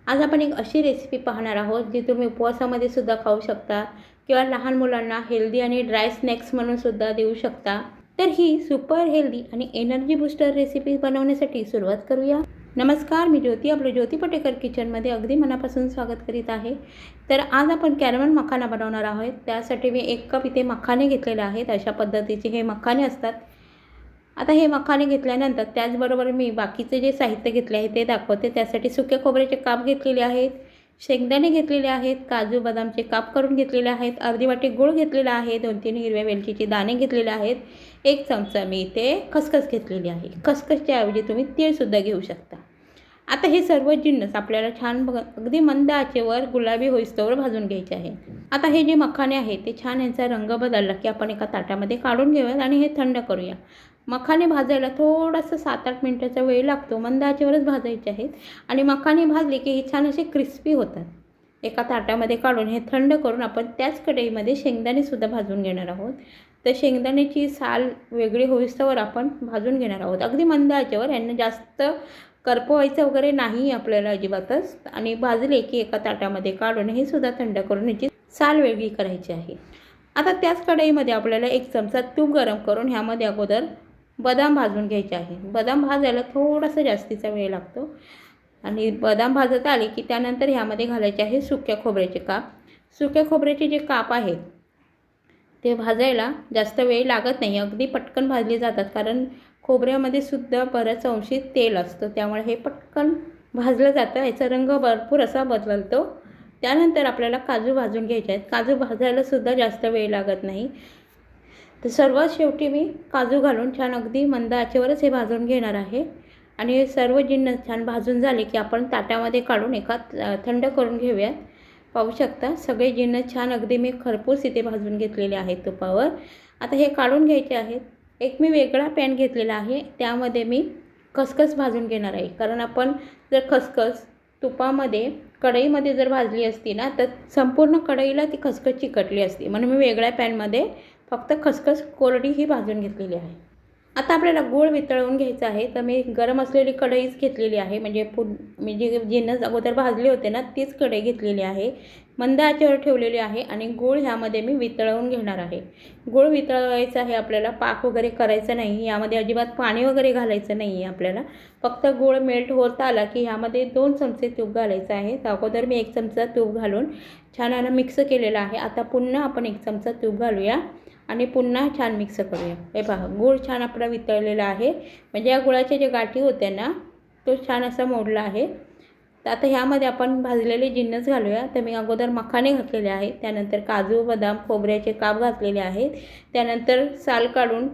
आज आपण एक अशी रेसिपी पाहणार आहोत जी तुम्ही उपवासामध्ये सुद्धा खाऊ शकता किंवा लहान मुलांना हेल्दी आणि ड्राय स्नॅक्स म्हणून सुद्धा देऊ शकता। तर ही सुपर हेल्दी आणि एनर्जी बूस्टर रेसिपी बनवण्यासाठी सुरुवात करूया। नमस्कार, मी ज्योती, आपलं ज्योती पटेकर किचनमध्ये अगदी मनापासून स्वागत करीत आहे। तर आज आपण कॅरमल मखाना बनवणार आहोत। त्यासाठी मी 1 कप इथे मखाने घेतलेले आहेत। अशा पद्धतीचे हे मखाने असतात। आता हे मखाने घेतल्यानंतर त्याचबरोबर मी बाकीचे जे साहित्य घेतले आहे ते दाखवते। त्यासाठी सुक्या खोबऱ्याचे काप घेतलेले आहेत, शेंगदाणे घेतलेले आहेत, काजू बदामचे काप करून घेतलेले आहेत, अर्धी वाटी गूळ घेतलेला आहे, 2-3 हिरव्या वेलचीचे दाणे घेतलेले आहेत, 1 चमचा मी इथे खसखस घेतलेली आहे। खसखसच्या ऐवजी तुम्ही तीळसुद्धा घेऊ शकता। आता हे सर्व जिन्नस आपल्याला छान अगदी मंद आचेवर गुलाबी होईस्तोवर भाजून घ्यायचे आहे। आता हे जे मखाने आहेत ते छान यांचा रंग बदलला की आपण एका ताटामध्ये काढून घेऊयात आणि हे थंड करूया। मखाने भाजायला थोडासा 7-8 मिनिटाचा वेळ लागतो, मंद आचेवरच भाजायचे आहेत आणि मखाने भाजले की हे छान असे क्रिस्पी होतात। एका ताटामध्ये काढून हे थंड करून आपण त्याच कढईमध्ये शेंगदाणेसुद्धा भाजून घेणार आहोत। तर शेंगदाण्याची साल वेगळी होईस्तोवर आपण भाजून घेणार आहोत अगदी मंद आचेवर। यांना जास्त करपवायचं वगैरे नाही आपल्याला अजिबातच। आणि भाजले की एका ताटामध्ये काढून हे सुद्धा थंड करून याची साल वेगळी करायची आहे। आता त्याच कढईमध्ये आपल्याला 1 चमचा तूप गरम करून ह्यामध्ये अगोदर बदाम भाजून घ्यायचे आहे। बदाम भाजायला थोडासा जास्तीचा वेळ लागतो आणि बदाम भाजत आले की त्यानंतर ह्यामध्ये घालायचे आहे सुक्या खोबऱ्याचे काप। सुक्या खोबऱ्याचे जे काप आहेत ते भाजायला जास्त वेळ लागत नाही, अगदी पटकन भाजले जातात, कारण खोबऱ्यामध्ये सुद्धा बऱ्याच अंशी तेल असतं, त्यामुळे हे पटकन भाजलं जातं। याचा रंग भरपूर असा बदलतो। त्यानंतर आपल्याला काजू भाजून घ्यायचे आहेत। काजू भाजायला सुद्धा जास्त वेळ लागत नाही। तर सर्वात शेवटी मी काजू घालून छान अगदी मंद आचेवरच हे भाजून घेणार आहे आणि हे सर्व जिन्नस छान भाजून झाले की आपण ताटामध्ये काढून एका थंड करून घेऊयात। पाहू शकता सगळे जिन्नस छान अगदी मी खरपूस इथे भाजून घेतलेले आहेत तुपावर। आता हे काढून घ्यायचे आहेत। एक मी वेगळा पॅन घेतलेला आहे, त्यामध्ये मी खसखस भाजून घेणार आहे, कारण आपण जर खसखस तुपामध्ये कढईमध्ये जर भाजली असती ना तर संपूर्ण कढईला ती खसखस चिकटली असती, म्हणून मी वेगळ्या पॅनमध्ये फक्त खसखस कोरडी ही भाजून घेतलेली आहे। आता आपल्याला गूळ वितळवून घ्यायचा आहे। तर मी गरम असलेली कढईच घेतलेली आहे, म्हणजे मी जे जिन्नस अगोदर भाजले होते ना तीच कढई घेतलेली आहे, मंद आचेवर ठेवलेली आहे आणि गूळ ह्यामध्ये मी वितळवून घेणार आहे। गूळ वितळवायचा आहे आपल्याला, पाक वगैरे करायचं नाही, यामध्ये अजिबात पाणी वगैरे घालायचं नाही आहे आपल्याला। फक्त गूळ मेल्ट होत आला की ह्यामध्ये 2 चमचे तूप घालायचं आहे। तर अगोदर मी 1 चमचा तूप घालून छान याला मिक्स केलेलं आहे। आता पुन्हा आपण 1 चमचा तूप घालूया आणि पुन्हा छान मिक्स करूया। हे पहा, गूळ छान आपला वितळलेला आहे, म्हणजे या गुळाच्या जे गाठी होत्या ना तो छान असा मोडला आहे। तर आता ह्यामध्ये आपण भाजलेले जिन्नस घालूया। तर मी अगोदर मखाने घातलेले आहेत, त्यानंतर काजू बदाम खोबऱ्याचे काप घातलेले आहेत, त्यानंतर साल काढून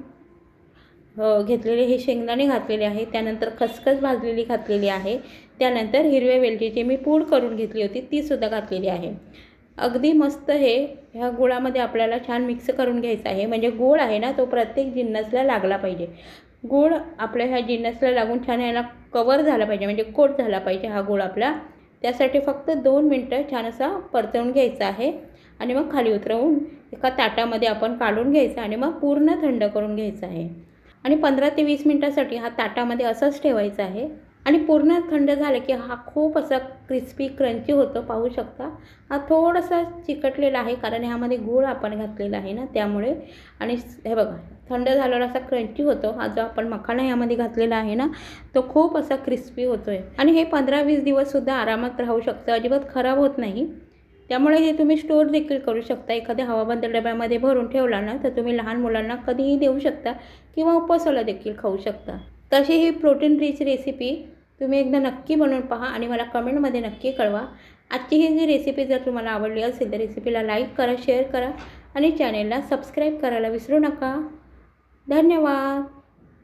घेतलेले हे शेंगदाणे घातलेले आहे, त्यानंतर खसखस भाजलेली घातलेली आहे, त्यानंतर हिरव्या वेलचीची मी पूड करून घेतली होती तीसुद्धा घातलेली आहे। अगदी मस्त हे ह्या गुळामध्ये आपल्याला छान मिक्स करून घ्यायचं आहे, म्हणजे गूळ आहे ना तो प्रत्येक जिन्नसला लागला पाहिजे। गूळ आपल्या ह्या जिन्नसला लागून छान याला कवर झाला पाहिजे, म्हणजे कोट झाला पाहिजे हा गूळ आपला। त्यासाठी फक्त 2 मिनटं छान असा परतवून घ्यायचा आहे आणि मग खाली उतरवून एका ताटामध्ये आपण काढून घ्यायचं आणि मग पूर्ण थंड करून घ्यायचं आहे आणि 15 ते 20 मिनटासाठी हा ताटामध्ये असंच ठेवायचा आहे। आणि पूर्ण थंड झालं की हा खूप असा क्रिस्पी क्रंची होतो। पाहू शकता हा थोडासा चिकटलेला आहे, कारण ह्यामध्ये गूळ आपण घातलेला आहे ना त्यामुळे। आणि हे बघा थंड झाल्यावर असा क्रंची होतो। हा जो आपण मखाना ह्यामध्ये घातलेला आहे ना तो खूप असा क्रिस्पी होतो आहे आणि हे 15-20 दिवससुद्धा आरामात राहू शकतं, अजिबात खराब होत नाही। त्यामुळे हे तुम्ही स्टोअर देखील करू शकता। एखाद्या हवाबंद डब्यामध्ये भरून ठेवला ना तर तुम्ही लहान मुलांना कधीही देऊ शकता किंवा उपवासाला देखील खाऊ शकता। तशी ही प्रोटीन रिच रेसिपी तुम्ही एकदा नक्की बनवून पहा आणि मला कमेंटमध्ये नक्की कळवा। आजची ही जी रेसिपी जर तुम्हाला आवडली असेल तर रेसिपीला लाईक करा, शेअर करा आणि चॅनेलला सबस्क्राईब करायला विसरू नका। धन्यवाद।